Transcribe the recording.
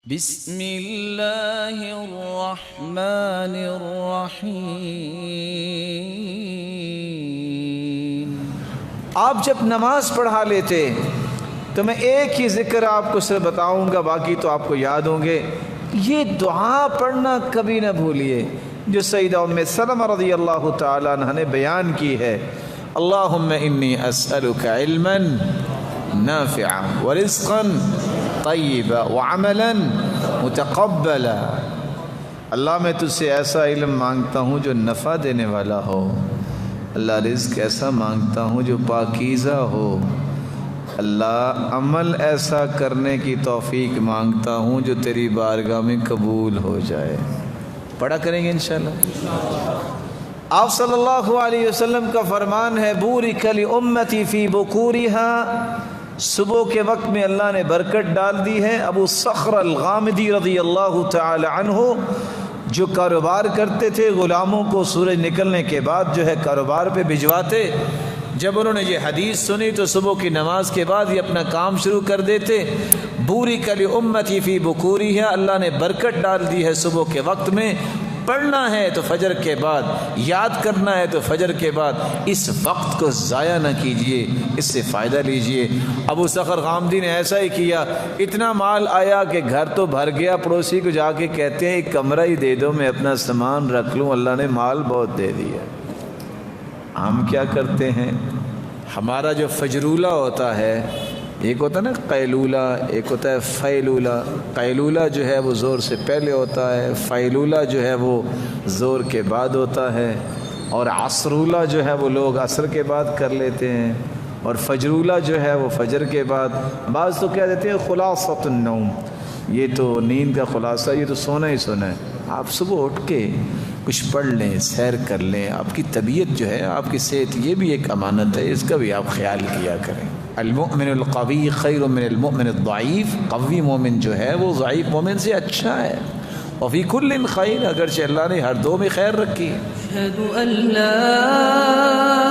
بسم اللہ الرحمن الرحیم۔ آپ جب نماز پڑھا لیتے تو میں ایک ہی ذکر آپ کو صرف بتاؤں گا، باقی تو آپ کو یاد ہوں گے۔ یہ دعا پڑھنا کبھی نہ بھولیے جو سیدہ ام سلمہ رضی اللہ تعالیٰ عنہ نے بیان کی ہے۔ اللہم انی اسألک علما نافعا ورزقا طیبا وعملا متقبلا۔ اللہ میں تجھ سے ایسا علم مانگتا ہوں جو نفع دینے والا ہو، اللہ رزق ایسا مانگتا ہوں جو پاکیزہ ہو، اللہ عمل ایسا کرنے کی توفیق مانگتا ہوں جو تیری بارگاہ میں قبول ہو جائے۔ پڑھا کریں گے انشاءاللہ۔ آپ صلی اللہ علیہ وسلم کا فرمان ہے، بورک لامتی فی بکورہا، صبح کے وقت میں اللہ نے برکت ڈال دی ہے۔ ابو صخر الغامدی رضی اللہ تعالی عنہ جو کاروبار کرتے تھے، غلاموں کو سورج نکلنے کے بعد جو ہے کاروبار پہ بھجواتے، جب انہوں نے یہ حدیث سنی تو صبح کی نماز کے بعد یہ اپنا کام شروع کر دیتے۔ بورک لامتی فی بکورہا، اللہ نے برکت ڈال دی ہے صبح کے وقت میں۔ پڑھنا ہے تو فجر کے بعد، یاد کرنا ہے تو فجر کے بعد، اس وقت کو ضائع نہ کیجئے، اس سے فائدہ لیجئے۔ ابو صخر غامدی نے ایسا ہی کیا، اتنا مال آیا کہ گھر تو بھر گیا، پڑوسی کو جا کے کہتے ہیں ایک کمرہ ہی دے دو، میں اپنا سامان رکھ لوں، اللہ نے مال بہت دے دیا۔ ہم کیا کرتے ہیں، ہمارا جو فجرولہ ہوتا ہے، ایک ہوتا ہے نا قیلولہ، ایک ہوتا ہے فیلولہ۔ قیلولہ جو ہے وہ زور سے پہلے ہوتا ہے، فیلولہ جو ہے وہ زور کے بعد ہوتا ہے، اور عصرولہ جو ہے وہ لوگ عصر کے بعد کر لیتے ہیں، اور فجرولہ جو ہے وہ فجر کے بعد۔ بعض تو کہہ دیتے ہیں خلاصۃ النوم، یہ تو نیند کا خلاصہ، یہ تو سونا ہی سونا ہے۔ آپ صبح اٹھ کے کچھ پڑھ لیں، سیر کر لیں، آپ کی طبیعت جو ہے، آپ کی صحت، یہ بھی ایک امانت ہے، اس کا بھی آپ خیال کیا کریں۔ المؤمن القوی خیر من المؤمن الضعیف، قوی مومن جو ہے وہ ضعیف مومن سے اچھا ہے۔ وفی کل خیر، اگرچہ اللہ نے ہر دو میں خیر رکھی ہے۔ اشہد ان لا